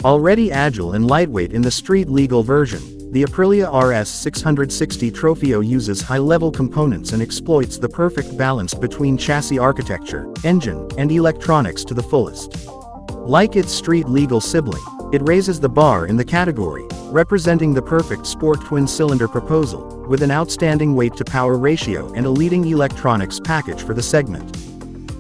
Already agile and lightweight in the street-legal version, the Aprilia RS660 Trofeo uses high-level components and exploits the perfect balance between chassis architecture, engine, and electronics to the fullest. Like its street-legal sibling, it raises the bar in the category, representing the perfect sport twin-cylinder proposal, with an outstanding weight-to-power ratio and a leading electronics package for the segment.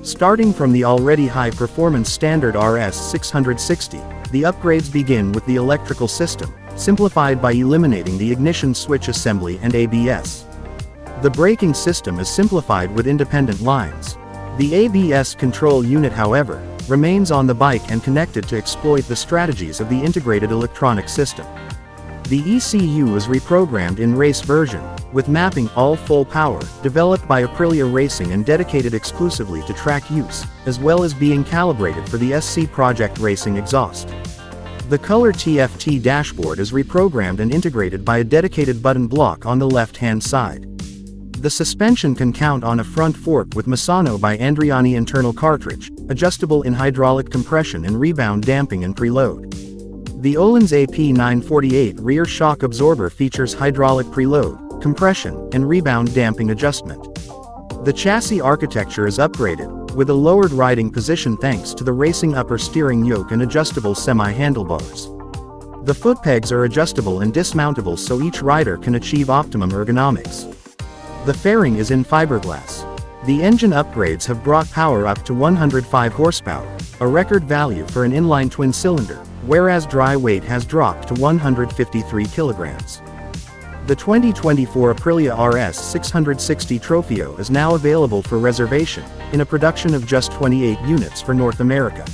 Starting from the already high-performance standard RS660, the upgrades begin with the electrical system, simplified by eliminating the ignition switch assembly and ABS. The braking system is simplified with independent lines. The ABS control unit, however, remains on the bike and connected to exploit the strategies of the integrated electronic system. The ECU is reprogrammed in race version, with mapping all full power, developed by Aprilia Racing and dedicated exclusively to track use, as well as being calibrated for the SC Project Racing exhaust. The color TFT dashboard is reprogrammed and integrated by a dedicated button block on the left-hand side. The suspension can count on a front fork with Misano by Andriani internal cartridge, adjustable in hydraulic compression and rebound damping and preload. The Öhlins AP948 rear shock absorber features hydraulic preload, compression, and rebound damping adjustment. The chassis architecture is upgraded, with a lowered riding position thanks to the racing upper steering yoke and adjustable semi-handlebars. The foot pegs are adjustable and dismountable so each rider can achieve optimum ergonomics. The fairing is in fiberglass. The engine upgrades have brought power up to 105 horsepower, a record value for an inline twin-cylinder, whereas dry weight has dropped to 153 kilograms. The 2024 Aprilia RS660 Trofeo is now available for reservation, in a production of just 28 units for North America.